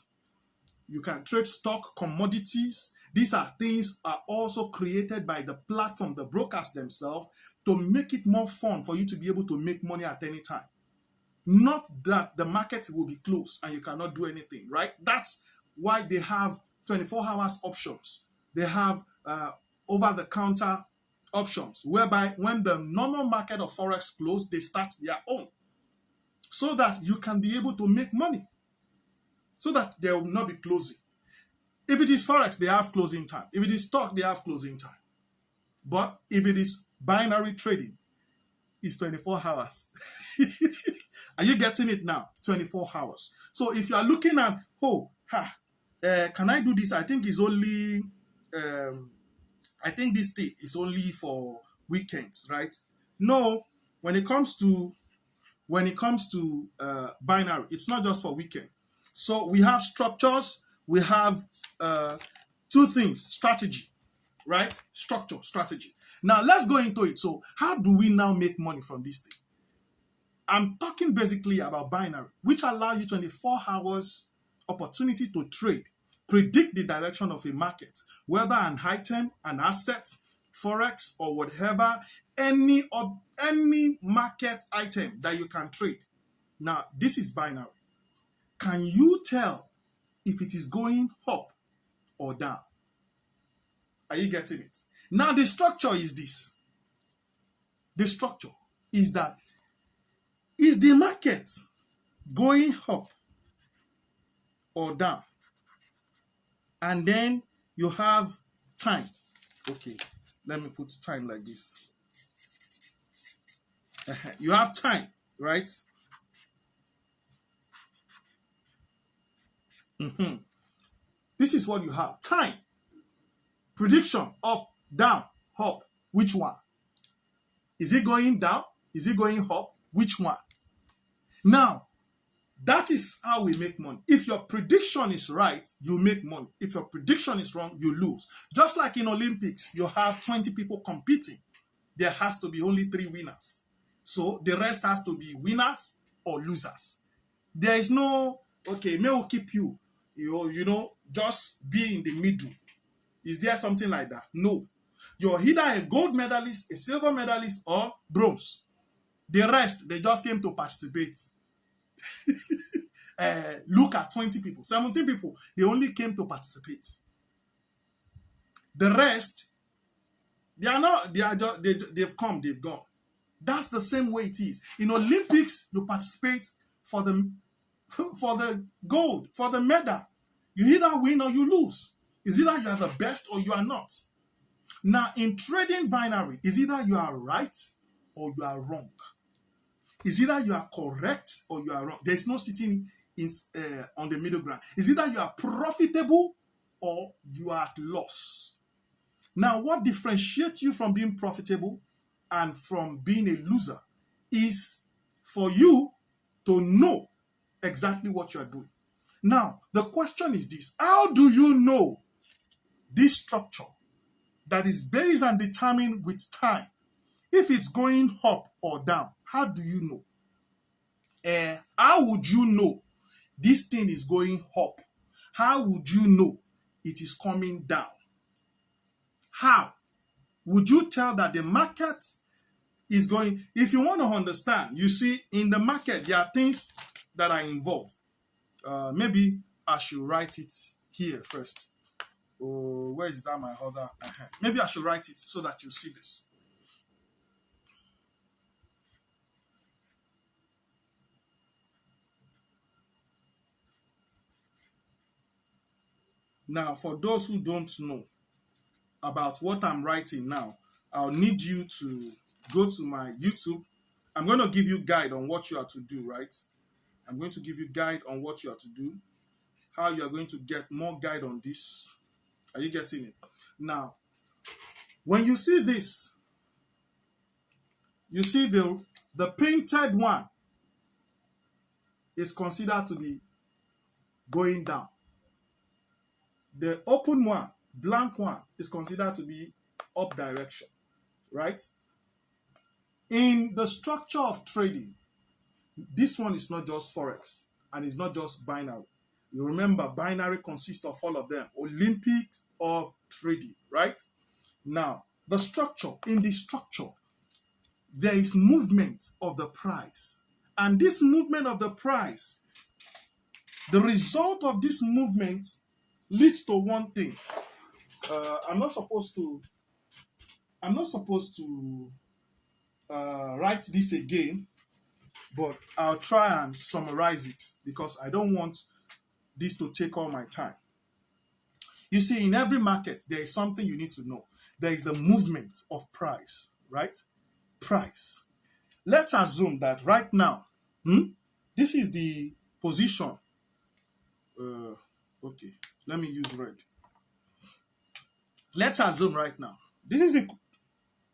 You can trade stock, commodities. These are things are also created by the platform, the brokers themselves, to make it more fun for you to be able to make money at any time. Not that the market will be closed and you cannot do anything, right? That's why they have 24 hours options. They have over-the-counter options, whereby when the normal market of forex close, they start their own, so that you can be able to make money, so that there will not be closing. If it is forex, they have closing time. If it is stock, they have closing time. But if it is binary trading, it's 24 hours. Are you getting it now? 24 hours. So if you are looking at, can I do this? I think it's only, I think this thing is only for weekends, right? No, when it comes to binary, it's not just for weekend. So we have structures, we have two things: strategy, right? Structure, strategy. Now let's go into it. So how do we now make money from this thing? I'm talking basically about binary, which allow you 24 hours opportunity to trade, predict the direction of a market, whether an item, an asset, forex, or whatever, any market item that you can trade. Now, this is binary. Can you tell if it is going up or down? Are you getting it? Now, the structure is this. The structure is that, is the market going up or down? And then you have time. Okay, let me put time like this. You have time, right? This is what you have. Time. Prediction. Up, down, up. Which one? Is it going down? Is it going up? Which one? Now, that is how we make money. If your prediction is right, you make money. If your prediction is wrong, you lose. Just like in Olympics, you have 20 people competing. There has to be only 3 winners. So the rest has to be winners or losers. There is no, okay, may will keep you, just be in the middle. Is there something like that? No. You're either a gold medalist, a silver medalist, or bronze. The rest, they just came to participate. Look at 20 people, 17 people, they only came to participate. The rest, they've come, they've gone. That's the same way it is. In Olympics, you participate for the gold, for the medal. You either win or you lose. It's either you are the best or you are not. Now, in trading binary, it's either you are right or you are wrong. It's either you are correct or you are wrong. There's no sitting on the middle ground. It's either you are profitable or you are at loss. Now, what differentiates you from being profitable and from being a loser is for you to know exactly what you are doing. Now, the question is this: how do you know this structure that is based and determined with time, if it's going up or down? How do you know? How would you know this thing is going up? How would you know it is coming down? How would you tell that the market is going? If you want to understand, you see, in the market, there are things that are involved. Maybe I should write it here first. Oh, where is that, my other? Maybe I should write it so that you see this. Now, for those who don't know about what I'm writing now, I'll need you to go to my YouTube. I'm going to give you a guide on what you are to do, right? I'm going to give you a guide on what you are to do, how you are going to get more guide on this. Are you getting it? Now, when you see this, you see the painted one is considered to be going down. The open one, blank one, is considered to be up direction, right? In the structure of trading, this one is not just forex and it's not just binary. You remember, binary consists of all of them, Olympics of trading, right? Now, the structure, in the structure, there is movement of the price. And this movement of the price, the result of this movement leads to one thing. I'm not supposed to write this again, but I'll try and summarize it because I don't want this to take all my time. You see, in every market, there is something you need to know. There is the movement of price, right? Price. Let's assume that right now, this is the position. Okay, let me use red. Let's assume right now, this is the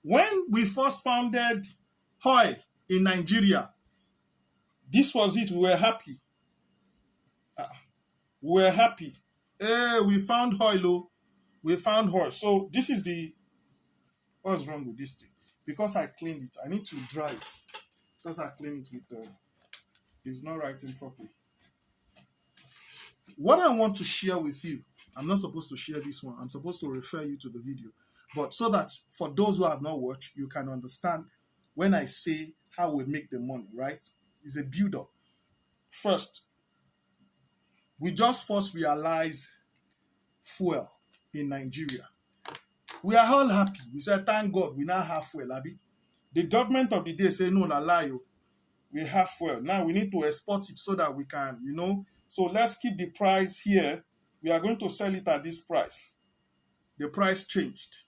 when we first founded oil in Nigeria. This was it. We were happy. We were happy. We found oil. Oh. We found oil. So this is the. What's wrong with this thing? Because I cleaned it. I need to dry it. Because I cleaned it with it's not writing properly. What I want to share with you, I'm not supposed to share this one. I'm supposed to refer you to the video. But so that for those who have not watched, you can understand when I say how we make the money, right? It's a build-up. First, we just first realize fuel in Nigeria. We are all happy. We said, thank God, we now have fuel, Abi. The government of the day say, no, lie, we have fuel. Now we need to export it so that we can, So let's keep the price here. We are going to sell it at this price. The price changed.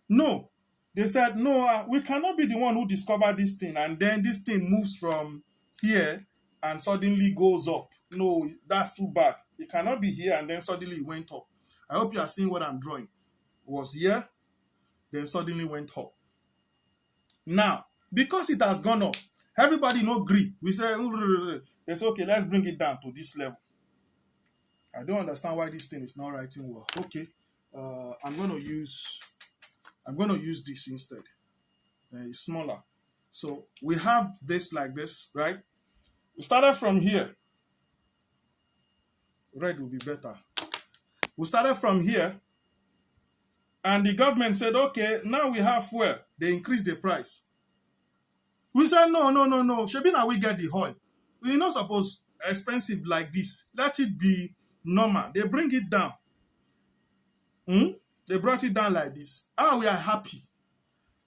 No. They said, no, we cannot be the one who discovered this thing. And then this thing moves from here and suddenly goes up. No, that's too bad. It cannot be here and then suddenly it went up. I hope you are seeing what I'm drawing. It was here, then suddenly went up. Now, because it has gone up, everybody no agree. We say, they say, okay, let's bring it down to this level. I don't understand why this thing is not writing well. Okay, I'm going to use this instead. It's smaller. So we have this like this, right? We started from here. Red will be better. We started from here. And the government said, okay, now we have fuel. They increased the price. We said, no. Shebi now we get the oil. We're not supposed expensive like this. Let it be normal. They bring it down. They brought it down like this. We are happy.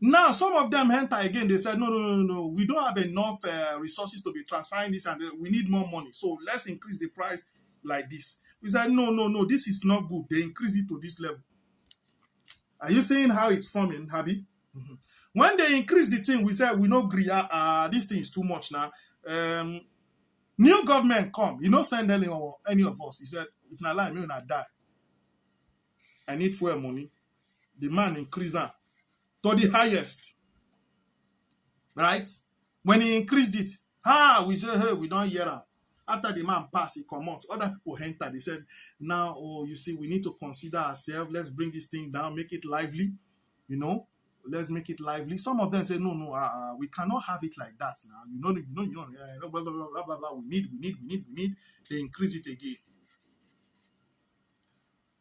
Now, some of them enter again. They said, no. We don't have enough resources to be transferring this and we need more money. So let's increase the price like this. We said, no. This is not good. They increase it to this level. Are you seeing how it's forming, Habi? When they increase the thing, we said, we no agree. This thing is too much now. New government come. You no send any of us. He said, if not lie, me will not die. I need fuel money. The man increase that to the highest. Right? When he increased it, we say, hey, we don't hear him. After the man pass, he come out. Other people enter. They said, now, you see, we need to consider ourselves. Let's bring this thing down, make it lively. Let's make it lively. Some of them say, no, we cannot have it like that now. Blah, blah, blah, blah, blah. We need. They increase it again.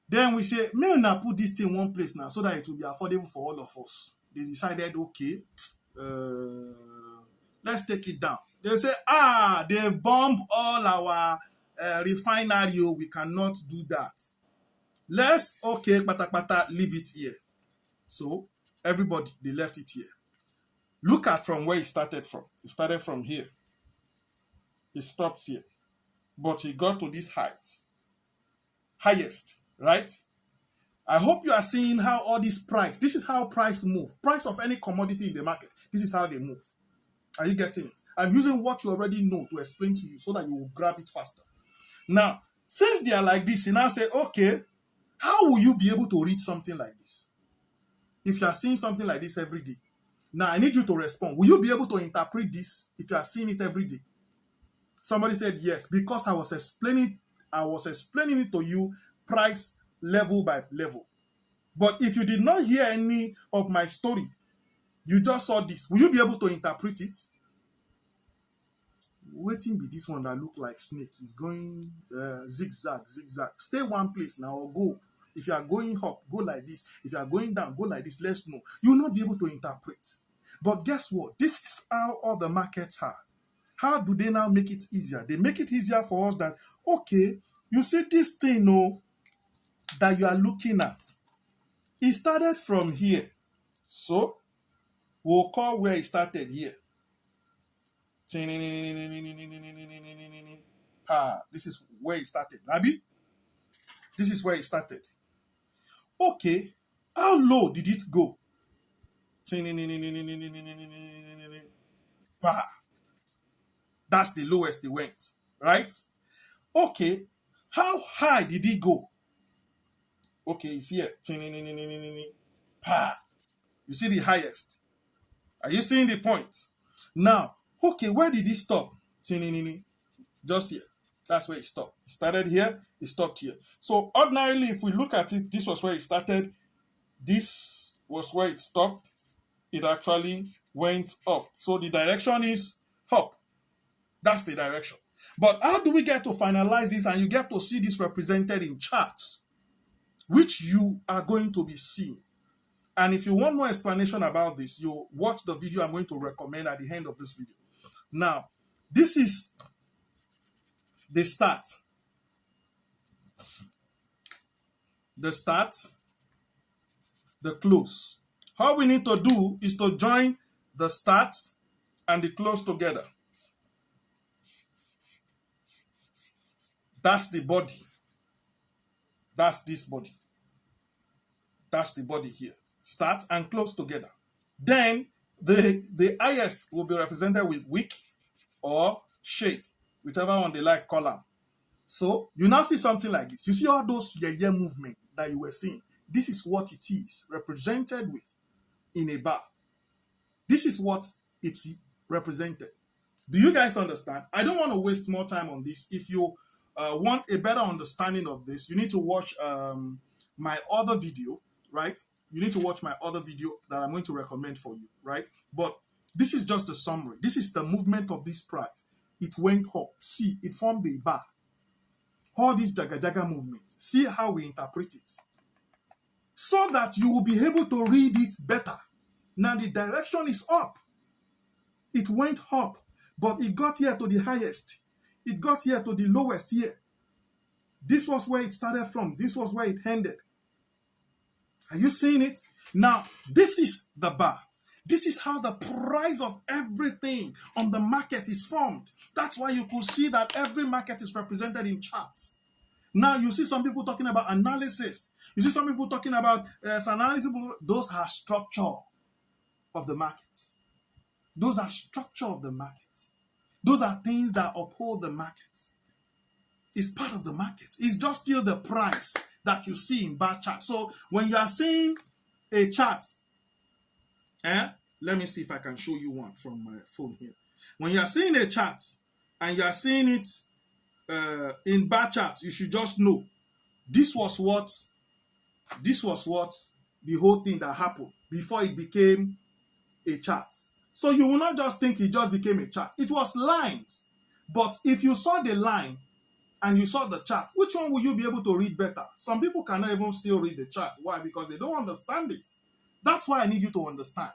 Then we say, may we not put this thing in one place now so that it will be affordable for all of us. They decided, okay, let's take it down. They say, they've bombed all our refinery. We cannot do that. Let's, okay, pata, leave it here. So, everybody, they left it here. Look at from where it started from. It started from here. It stopped here. But he got to this height. Highest, right? I hope you are seeing how all this price, this is how price move. Price of any commodity in the market, this is how they move. Are you getting it? I'm using what you already know to explain to you so that you will grab it faster. Now, since they are like this, you now say, okay, how will you be able to read something like this? If you are seeing something like this every day. Now, I need you to respond. Will you be able to interpret this if you are seeing it every day? Somebody said yes, because I was explaining I was explaining it to you price level by level. But if you did not hear any of my story, you just saw this, will you be able to interpret it? Waiting be this one that look like snake is going zigzag, zigzag. Stay one place now or go. If you are going up, go like this. If you are going down, go like this. Let's know. You will not be able to interpret. But guess what? This is how all the markets are. How do they now make it easier? They make it easier for us that, okay, you see this thing that you are looking at. It started from here. So, we'll call where it started here. This is where it started. Abi? This is where it started. Okay, how low did it go? That's the lowest it went, right? Okay, how high did it go? Okay, it's here. You see the highest. Are you seeing the point? Now, okay, where did it stop? Just here. That's where it stopped. It started here, it stopped here. So ordinarily, if we look at it, this was where it started. This was where it stopped. It actually went up. So the direction is up. That's the direction. But how do we get to finalize this and you get to see this represented in charts, which you are going to be seeing? And if you want more explanation about this, you watch the video I'm going to recommend at the end of this video. Now, this is the start. The start, the close. All we need to do is to join the start and the close together. That's the body. That's this body. That's the body here. Start and close together. Then the highest will be represented with wick or shade, whichever one they like call them. So you now see something like this. You see all those yeah movement that you were seeing. This is what it is represented with in a bar. This is what it's represented. Do you guys understand? I don't want to waste more time on this. If you want a better understanding of this, you need to watch my other video, right? You need to watch my other video that I'm going to recommend for you, right? But this is just a summary. This is the movement of this price. It went up. See, it formed a bar. All this jaga movement. See how we interpret it. So that you will be able to read it better. Now the direction is up. It went up, but it got here to the highest. It got here to the lowest here. This was where it started from. This was where it ended. Are you seeing it? Now, this is the bar. This is how the price of everything on the market is formed. That's why you could see that every market is represented in charts. Now, you see some people talking about analysis. You see some people talking about analysis. Those are structure of the market. Those are structure of the market. Those are things that uphold the market. It's part of the market. It's just still the price that you see in bar chart. So when you are seeing a chart, let me see if I can show you one from my phone here. When you are seeing a chart and you are seeing it in bar charts, you should just know this was what the whole thing that happened before it became a chart. So you will not just think it just became a chart. It was lines. But if you saw the line and you saw the chart, which one will you be able to read better? Some people cannot even still read the chart. Why? Because they don't understand it. That's why I need you to understand.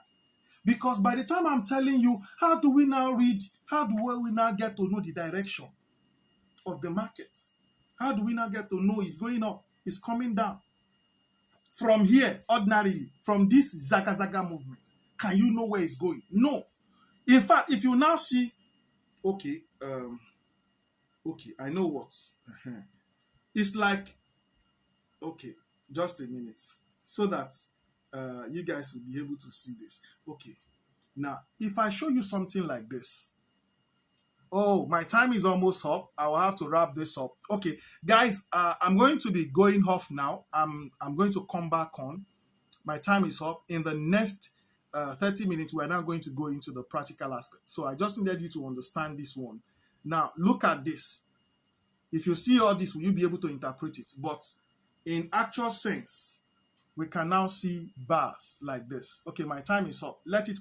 Because by the time I'm telling you, how do we now read? How do we now get to know the direction of the market? How do we now get to know it's going up, it's coming down? From here, ordinarily, from this zaga movement, can you know where it's going? No. In fact, if you now see, okay, I know what. It's like, okay, just a minute, so that you guys will be able to see this. Okay, now, if I show you something like this, oh, my time is almost up. I will have to wrap this up. Okay, guys, I'm going to be going off now. I'm going to come back on. My time is up. In the next 30 minutes, we're now going to go into the practical aspect. So I just needed you to understand this one. Now, look at this. If you see all this, will you be able to interpret it? But in actual sense, we can now see bars like this. Okay, my time is up. Let it